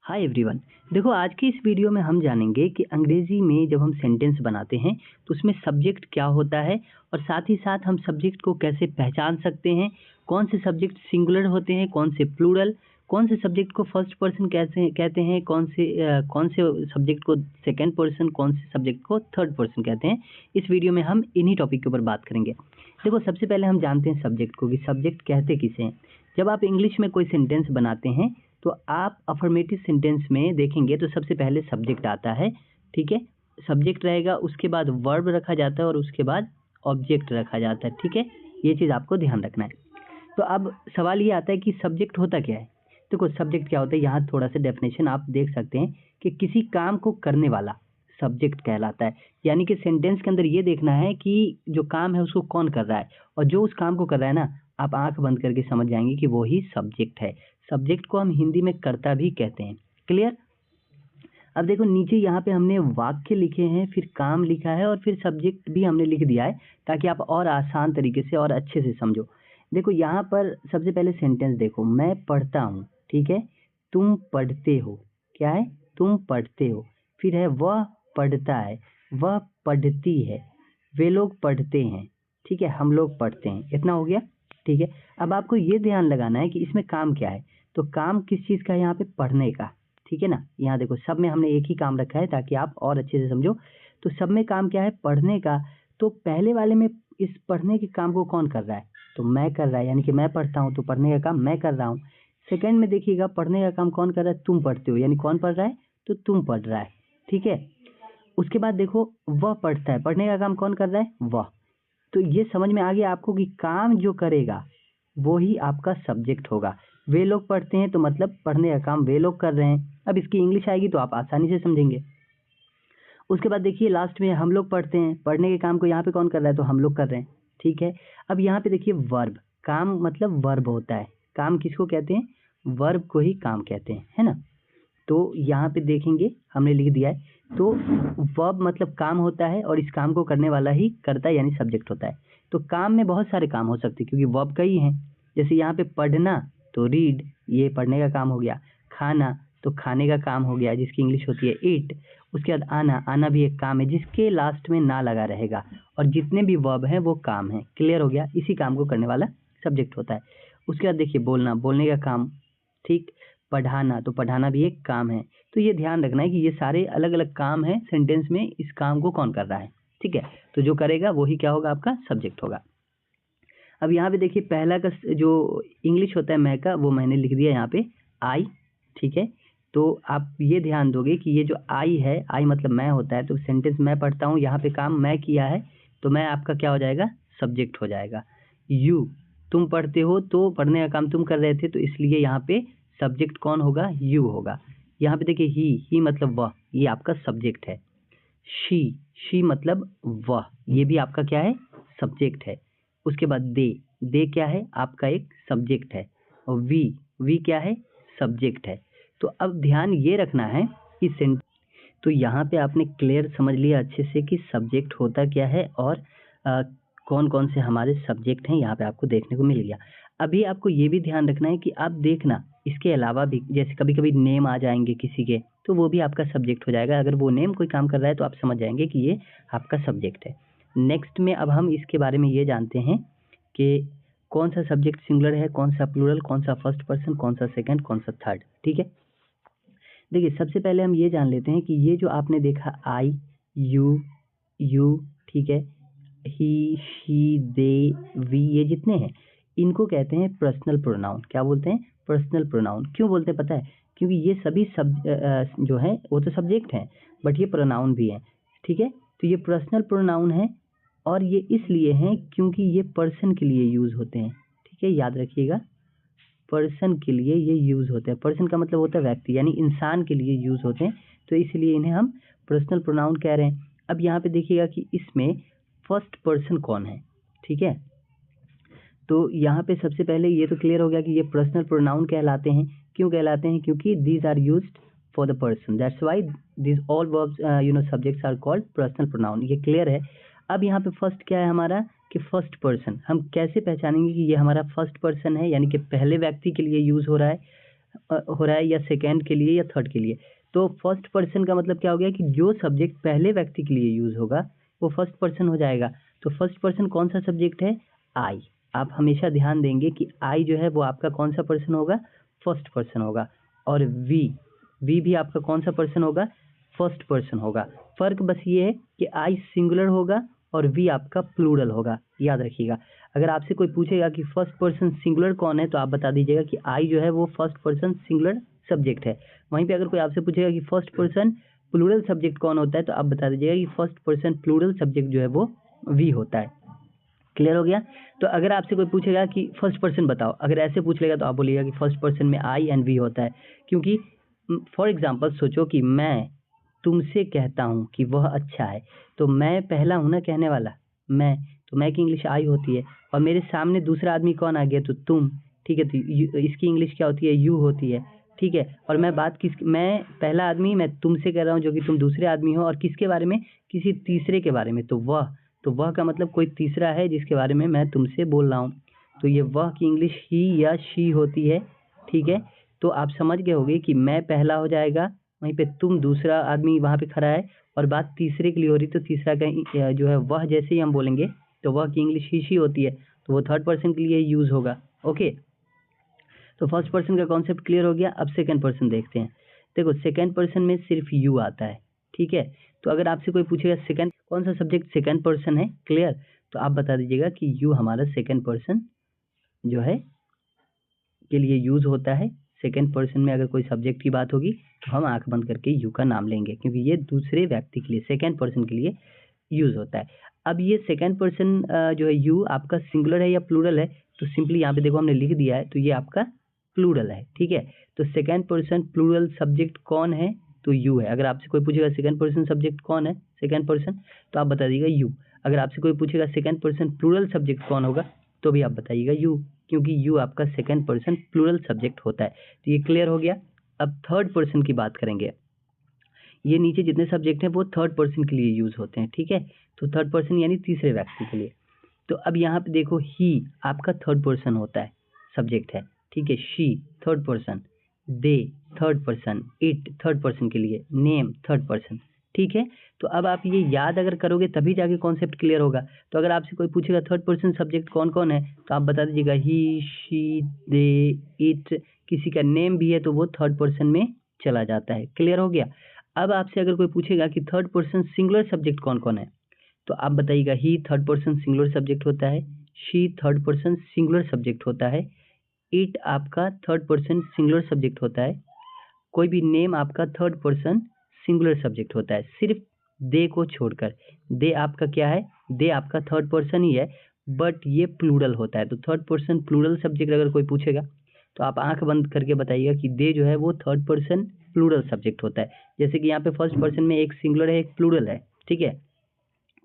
Hi everyone. देखो, आज की इस वीडियो में हम जानेंगे कि अंग्रेजी में जब हम सेंटेंस बनाते हैं तो उसमें सब्जेक्ट क्या होता है और साथ ही साथ हम सब्जेक्ट को कैसे पहचान सकते हैं, कौन से सब्जेक्ट सिंगुलर होते हैं, कौन से प्लूरल, कौन से सब्जेक्ट को फर्स्ट पर्सन कैसे कहते हैं, कौन से सब्जेक्ट को सेकंड पर्सन, कौन से सब्जेक्ट को थर्ड पर्सन कहते हैं। इस वीडियो में हम इन्हीं टॉपिक के ऊपर बात करेंगे। देखो, सबसे पहले हम जानते हैं सब्जेक्ट को कि सब्जेक्ट कहते किसे हैं। जब आप इंग्लिश में कोई सेंटेंस बनाते हैं तो आप अफर्मेटिव सेंटेंस में देखेंगे तो सबसे पहले सब्जेक्ट आता है। ठीक है, सब्जेक्ट रहेगा, उसके बाद वर्ब रखा जाता है और उसके बाद ऑब्जेक्ट रखा जाता है। ठीक है, ये चीज़ आपको ध्यान रखना है। तो अब सवाल ये आता है कि सब्जेक्ट होता क्या है। देखो, सब्जेक्ट क्या होता है, यहाँ थोड़ा सा डेफिनेशन आप देख सकते हैं कि किसी काम को करने वाला सब्जेक्ट कहलाता है। यानी कि सेंटेंस के अंदर ये देखना है कि जो काम है उसको कौन कर रहा है, और जो उस काम को कर रहा है ना, आप आंख बंद करके समझ जाएंगे कि वो ही सब्जेक्ट है। सब्जेक्ट को हम हिंदी में कर्ता भी कहते हैं। क्लियर। अब देखो, नीचे यहाँ पे हमने वाक्य लिखे हैं, फिर काम लिखा है और फिर सब्जेक्ट भी हमने लिख दिया है ताकि आप और आसान तरीके से और अच्छे से समझो। देखो, यहाँ पर सबसे पहले सेंटेंस देखो, मैं पढ़ता हूँ। ठीक है, तुम पढ़ते हो। क्या है? तुम पढ़ते हो। फिर है वह पढ़ता है, वह पढ़ती है, वे लोग पढ़ते हैं। ठीक है, हम लोग पढ़ते हैं। इतना हो गया। ठीक है, अब आपको ये ध्यान लगाना है कि इसमें काम क्या है। तो काम किस चीज़ का है यहाँ पे? पढ़ने का। ठीक है ना, यहाँ देखो, सब में हमने एक ही काम रखा है ताकि आप और अच्छे से समझो। तो सब में काम क्या है? पढ़ने का। तो पहले वाले में इस पढ़ने के काम को कौन कर रहा है? तो मैं कर रहा है, यानी कि मैं पढ़ता हूँ तो पढ़ने का काम मैं कर रहा हूँ। सेकंड में देखिएगा, पढ़ने का काम कौन कर रहा है? तुम पढ़ते हो, यानी कौन पढ़ रहा है? तो तुम पढ़ रहा है। ठीक है, उसके बाद देखो, वह पढ़ता है, पढ़ने का काम कौन कर रहा है? वह। तो ये समझ में आ गया आपको कि काम जो करेगा वो ही आपका सब्जेक्ट होगा। वे लोग पढ़ते हैं तो मतलब पढ़ने का काम वे लोग कर रहे हैं। अब इसकी इंग्लिश आएगी तो आप आसानी से समझेंगे। उसके बाद देखिए, लास्ट में हम लोग पढ़ते हैं, पढ़ने के काम को यहाँ पे कौन कर रहा है? तो हम लोग कर रहे हैं। ठीक है, अब यहाँ पे देखिए वर्ब, काम मतलब वर्ब होता है। काम किसको कहते हैं? वर्ब को ही काम कहते हैं, है ना। तो यहाँ पे देखेंगे हमने लिख दिया है। तो वर्ब मतलब काम होता है और इस काम को करने वाला ही करता है, यानी सब्जेक्ट होता है। तो काम में बहुत सारे काम हो सकते हैं क्योंकि वर्ब कई हैं। जैसे यहाँ पे पढ़ना तो रीड, ये पढ़ने का काम हो गया। खाना तो खाने का काम हो गया, जिसकी इंग्लिश होती है ईट। उसके बाद आना, आना भी एक काम है जिसके लास्ट में ना लगा रहेगा। और जितने भी वर्ब हैं वो काम है। क्लियर हो गया, इसी काम को करने वाला सब्जेक्ट होता है। उसके बाद देखिए, बोलना, बोलने का काम। ठीक, पढ़ाना तो पढ़ाना भी एक काम है। तो ये ध्यान रखना है कि ये सारे अलग अलग काम हैं सेंटेंस में, इस काम को कौन कर रहा है। ठीक है, तो जो करेगा वो ही क्या होगा? आपका सब्जेक्ट होगा। अब यहाँ पे देखिए, पहला का जो इंग्लिश होता है मैं का, वो मैंने लिख दिया यहाँ पे आई। ठीक है, तो आप ये ध्यान दोगे कि ये जो आई है, आई मतलब मैं होता है। तो सेंटेंस मैं पढ़ता हूँ, यहाँ पे काम मैं किया है तो मैं आपका क्या हो जाएगा? सब्जेक्ट हो जाएगा। यू, तुम पढ़ते हो तो पढ़ने का काम तुम कर रहे थे, तो इसलिए यहाँ पे सब्जेक्ट कौन होगा? यू होगा। यहाँ पे देखिए, ही मतलब वह, ये आपका सब्जेक्ट है। शी, शी मतलब वह, ये भी आपका क्या है? सब्जेक्ट है। उसके बाद दे क्या है? आपका एक सब्जेक्ट है। और वी क्या है? सब्जेक्ट है। तो अब ध्यान ये रखना है कि तो यहाँ पे आपने क्लियर समझ लिया अच्छे से कि सब्जेक्ट होता क्या है और कौन कौन से हमारे सब्जेक्ट हैं, यहाँ पे आपको देखने को मिल गया। अभी आपको ये भी ध्यान रखना है कि आप देखना इसके अलावा भी, जैसे कभी कभी नेम आ जाएंगे किसी के, तो वो भी आपका सब्जेक्ट हो जाएगा। अगर वो नेम कोई काम कर रहा है तो आप समझ जाएंगे कि ये आपका सब्जेक्ट है। नेक्स्ट में अब हम इसके बारे में ये जानते हैं कि कौन सा सब्जेक्ट सिंगुलर है, कौन सा प्लूरल, कौन सा फर्स्ट पर्सन, कौन सा सेकंड, कौन सा थर्ड। ठीक है, देखिए, सबसे पहले हम ये जान लेते हैं कि ये जो आपने देखा आई, यू, ठीक है, ही, शी, दे, वी, ये जितने हैं इनको कहते हैं पर्सनल प्रोनाउन। क्या बोलते हैं? Personal pronoun. क्यों बोलते हैं पता है? क्योंकि ये सभी जो है वो तो सब्जेक्ट हैं, बट ये प्रोनाउन भी हैं। ठीक है, तो ये पर्सनल प्रोनाउन है और ये इसलिए हैं क्योंकि ये पर्सन के लिए यूज़ होते हैं। ठीक है, याद रखिएगा, पर्सन के लिए ये यूज़ होते हैं। पर्सन का मतलब होता है व्यक्ति, यानी इंसान के लिए यूज़ होते हैं, तो इसलिए इन्हें हम पर्सनल प्रोनाउन कह रहे हैं। अब यहाँ पे देखिएगा कि इसमें फर्स्ट पर्सन कौन है। ठीक है, तो यहाँ पे सबसे पहले ये तो क्लियर हो गया कि ये पर्सनल प्रोनाउन कहलाते हैं। क्यों कहलाते हैं? क्योंकि these are used for the person, that's why this all verbs subjects are called personal pronoun. ये क्लियर है। अब यहाँ पे फर्स्ट क्या है हमारा? कि फर्स्ट पर्सन। हम कैसे पहचानेंगे कि ये हमारा फर्स्ट पर्सन है, यानी कि पहले व्यक्ति के लिए यूज़ हो रहा है? हो रहा है, या सेकेंड के लिए या थर्ड के लिए। तो फर्स्ट पर्सन का मतलब क्या हो गया कि जो सब्जेक्ट पहले व्यक्ति के लिए यूज होगा वो फर्स्ट पर्सन हो जाएगा। तो फर्स्ट पर्सन कौन सा सब्जेक्ट है? आई। आप हमेशा ध्यान देंगे कि आई जो है वो आपका कौन सा पर्सन होगा? फर्स्ट पर्सन होगा। और वी भी आपका कौन सा पर्सन होगा? फर्स्ट पर्सन होगा। फर्क बस ये है कि आई सिंगुलर होगा और वी आपका प्लूरल होगा, याद रखिएगा। अगर आपसे कोई पूछेगा कि फर्स्ट पर्सन सिंगुलर कौन है, तो आप बता दीजिएगा कि आई जो है वो फर्स्ट पर्सन सिंगुलर सब्जेक्ट है। वहीं पे अगर कोई आपसे पूछेगा कि फर्स्ट पर्सन प्लूरल सब्जेक्ट कौन होता है, तो आप बता दीजिएगा कि फर्स्ट पर्सन प्लूरल सब्जेक्ट जो है वो वी होता है। क्लियर हो गया? तो अगर आपसे कोई पूछेगा कि फर्स्ट पर्सन बताओ, अगर ऐसे पूछ लेगा तो आप बोलिएगा कि फर्स्ट पर्सन में आई एंड वी होता है। क्योंकि फॉर एग्जाम्पल सोचो कि मैं तुमसे कहता हूँ कि वह अच्छा है, तो मैं पहला हूँ ना कहने वाला, मैं, तो मैं की इंग्लिश आई होती है। और मेरे सामने दूसरा आदमी कौन आ गया? तो तुम। ठीक है, तो इसकी इंग्लिश क्या होती है? यू होती है। ठीक है, और मैं मैं पहला आदमी मैं तुमसे कह रहा हूँ जो कि तुम दूसरे आदमी हो, और किसके बारे में? किसी तीसरे के बारे में। तो वह का मतलब कोई तीसरा है जिसके बारे में मैं तुमसे बोल रहा हूँ। तो ये वह की इंग्लिश ही या शी होती है। ठीक है, तो आप समझ गए होंगे कि मैं पहला हो जाएगा, वहीं पे तुम दूसरा आदमी वहाँ पे खड़ा है, और बात तीसरे के लिए हो रही, तो तीसरा का जो है वह जैसे ही हम बोलेंगे तो वह की इंग्लिश ही शी होती है, तो वो थर्ड पर्सन के लिए यूज होगा। ओके, तो फर्स्ट पर्सन का कॉन्सेप्ट क्लियर हो गया। अब सेकंड पर्सन देखते हैं। देखो, सेकंड पर्सन में सिर्फ यू आता है। ठीक है, तो अगर आपसे कोई पूछेगा सेकंड कौन सा सब्जेक्ट सेकंड पर्सन है, क्लियर, तो आप बता दीजिएगा कि यू हमारा सेकंड पर्सन जो है के लिए यूज होता है। सेकंड पर्सन में अगर कोई सब्जेक्ट की बात होगी तो हम आंख बंद करके यू का नाम लेंगे, क्योंकि ये दूसरे व्यक्ति के लिए, सेकंड पर्सन के लिए यूज होता है। अब ये सेकंड पर्सन जो है यू आपका सिंगुलर है या प्लूरल है? तो सिंपली यहाँ पे देखो हमने लिख दिया है, तो ये आपका प्लूरल है। ठीक है, तो सेकंड पर्सन प्लूरल सब्जेक्ट कौन है? तो यू है। अगर आपसे कोई पूछेगा सेकंड पर्सन सब्जेक्ट कौन है, सेकंड पर्सन, तो आप बता दीजिएगा यू। अगर आपसे कोई पूछेगा सेकंड पर्सन प्लूरल सब्जेक्ट कौन होगा, तो भी आप बताइएगा यू, क्योंकि यू आपका सेकंड पर्सन प्लूरल सब्जेक्ट होता है। तो ये क्लियर हो गया। अब थर्ड पर्सन की बात करेंगे। ये नीचे जितने सब्जेक्ट हैं वो थर्ड पर्सन के लिए यूज होते हैं। ठीक है, तो थर्ड पर्सन यानी तीसरे व्यक्ति के लिए। तो अब यहाँ पे देखो, ही आपका थर्ड पर्सन होता है, सब्जेक्ट है। ठीक है, she third person, they third person, it third person के लिए, नेम थर्ड पर्सन। ठीक है, तो अब आप ये याद अगर करोगे तभी जाके कॉन्सेप्ट क्लियर होगा। तो अगर आपसे कोई पूछेगा थर्ड पर्सन सब्जेक्ट कौन कौन है, तो आप बता दीजिएगा ही, शी, दे, इट। किसी का नेम भी है तो वो थर्ड पर्सन में चला जाता है। क्लियर हो गया? अब आपसे अगर कोई पूछेगा कि थर्ड पर्सन सिंगुलर सब्जेक्ट कौन कौन है, तो आप बताइएगा ही थर्ड पर्सन सिंगुलर सब्जेक्ट होता है, she third person singular subject होता है, इट आपका थर्ड पर्सन सिंगुलर सब्जेक्ट होता है, कोई भी नेम आपका थर्ड पर्सन सिंगुलर सब्जेक्ट होता है, सिर्फ दे को छोड़कर। दे आपका क्या है? दे आपका थर्ड पर्सन ही है, बट ये प्लूरल होता है। तो थर्ड पर्सन प्लूरल सब्जेक्ट अगर कोई पूछेगा तो आप आंख बंद करके बताइएगा कि दे जो है वो थर्ड पर्सन प्लूरल सब्जेक्ट होता है। जैसे कि यहाँ पे फर्स्ट पर्सन में एक सिंगुलर है, एक प्लूरल है। ठीक है,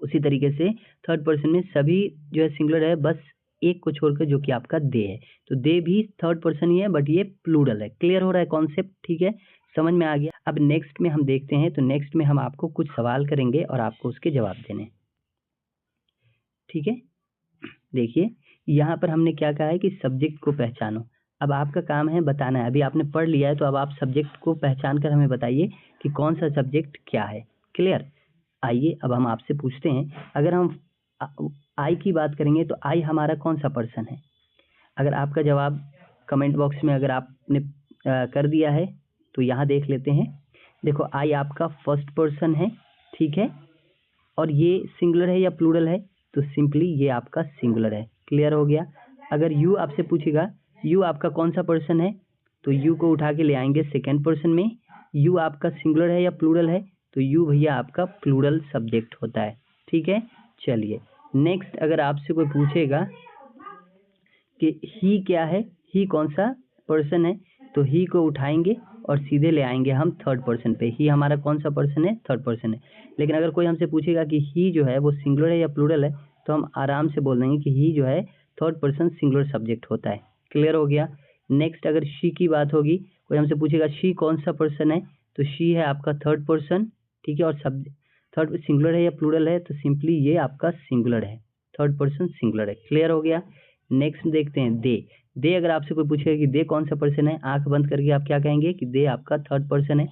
उसी तरीके से थर्ड पर्सन में सभी जो है सिंगुलर है, बस एक को छोड़कर जो कि आपका दे है। तो दे भी थर्ड पर्सन ही है, बट ये प्लूरल है। क्लियर हो रहा है कॉन्सेप्ट? ठीक है, समझ में आ गया। अब नेक्स्ट में हम देखते हैं, तो नेक्स्ट में हम आपको कुछ सवाल करेंगे और आपको उसके जवाब देने। ठीक है, देखिए यहाँ पर हमने क्या कहा है कि सब्जेक्ट को पहचानो। अब आपका काम है बताना है। अभी आपने पढ़ लिया है, तो अब आप सब्जेक्ट को पहचान कर हमें बताइए कि कौन सा सब्जेक्ट क्या है। क्लियर? आइए अब हम आपसे पूछते हैं, अगर हम आई की बात करेंगे तो आई हमारा कौन सा पर्सन है? अगर आपका जवाब कमेंट बॉक्स में अगर आपने कर दिया है तो यहाँ देख लेते हैं। देखो, आई आपका फर्स्ट पर्सन है। ठीक है, और ये सिंगुलर है या प्लूरल है? तो सिंपली ये आपका सिंगुलर है। क्लियर हो गया? अगर यू आपसे पूछेगा यू आपका कौन सा पर्सन है, तो यू को उठा के ले आएंगे सेकेंड पर्सन में। यू आपका सिंगुलर है या प्लूरल है? तो यू भैया आपका प्लूरल सब्जेक्ट होता है। ठीक है, चलिए नेक्स्ट, अगर आपसे कोई पूछेगा कि ही क्या है, ही कौन सा पर्सन है, तो ही को उठाएंगे और सीधे ले आएंगे हम थर्ड पर्सन पे। ही हमारा कौन सा पर्सन है? थर्ड पर्सन है। लेकिन अगर कोई हमसे पूछेगा कि ही जो है वो सिंगुलर है या प्लूरल है, तो हम आराम से बोल देंगे कि ही जो है थर्ड पर्सन सिंगुलर सब्जेक्ट होता है। क्लियर हो गया? नेक्स्ट, अगर शी की बात होगी, कोई हमसे पूछेगा शी कौन सा पर्सन है, तो शी है आपका थर्ड पर्सन। ठीक है, और सब थर्ड सिंगुलर है या प्लूरल है, तो सिंपली ये आपका सिंगुलर है, थर्ड पर्सन सिंगुलर है। क्लियर हो गया? नेक्स्ट देखते हैं दे। दे अगर आपसे कोई पूछेगा कि दे कौन सा पर्सन है, आंख बंद करके आप क्या कहेंगे कि दे आपका थर्ड पर्सन है।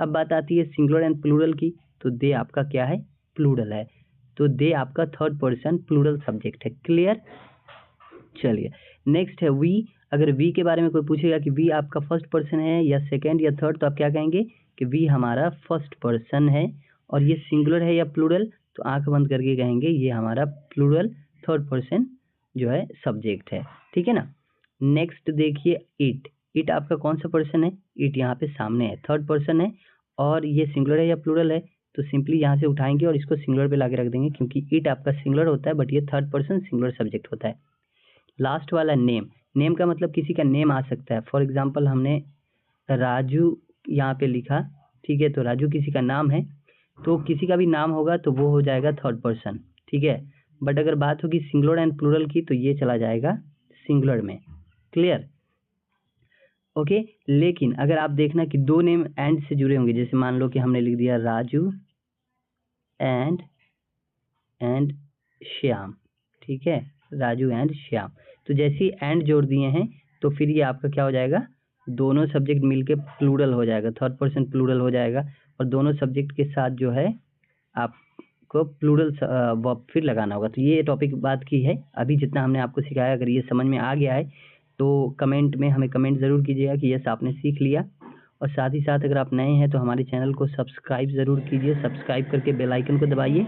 अब बात आती है सिंगुलर एंड प्लूरल की, तो दे आपका क्या है, प्लूरल है। तो दे आपका थर्ड पर्सन प्लूरल सब्जेक्ट है। क्लियर? चलिए नेक्स्ट है वी। अगर वी के बारे में कोई पूछेगा कि वी आपका फर्स्ट पर्सन है या सेकंड या थर्ड, तो आप क्या कहेंगे कि वी हमारा फर्स्ट पर्सन है। और ये सिंगुलर है या प्लूरल, तो आंख बंद करके कहेंगे ये हमारा प्लूरल थर्ड पर्सन जो है सब्जेक्ट है। ठीक है ना। नेक्स्ट देखिए इट। इट आपका कौन सा पर्सन है, इट यहाँ पे सामने है, थर्ड पर्सन है। और ये सिंगुलर है या प्लूरल है, तो सिंपली यहाँ से उठाएंगे और इसको सिंगुलर पे लाके रख देंगे, क्योंकि इट आपका सिंगुलर होता है बट ये थर्ड पर्सन सिंगुलर सब्जेक्ट होता है। लास्ट वाला नेम। नेम का मतलब किसी का नेम आ सकता है। फॉर एग्जाम्पल हमने राजू यहाँ पे लिखा, ठीक है, तो राजू किसी का नाम है, तो किसी का भी नाम होगा तो वो हो जाएगा थर्ड पर्सन। ठीक है, बट अगर बात होगी सिंगुलर एंड प्लूरल की, तो ये चला जाएगा सिंगुलर में। क्लियर? ओके। लेकिन अगर आप देखना कि दो नेम एंड से जुड़े होंगे, जैसे मान लो कि हमने लिख दिया राजू एंड श्याम, ठीक है, राजू एंड श्याम, तो जैसे ही एंड जोड़ दिए हैं तो फिर ये आपका क्या हो जाएगा, दोनों सब्जेक्ट मिलके प्लूरल हो जाएगा, थर्ड पर्सन प्लूरल हो जाएगा। और दोनों सब्जेक्ट के साथ जो है आपको प्लूरल वर्ब फिर लगाना होगा। तो ये टॉपिक बात की है अभी जितना हमने आपको सिखाया। अगर ये समझ में आ गया है तो कमेंट में हमें कमेंट ज़रूर कीजिएगा कि यस आपने सीख लिया। और साथ ही साथ अगर आप नए हैं तो हमारे चैनल को सब्सक्राइब ज़रूर कीजिए, सब्सक्राइब करके बेल आइकन को दबाइए।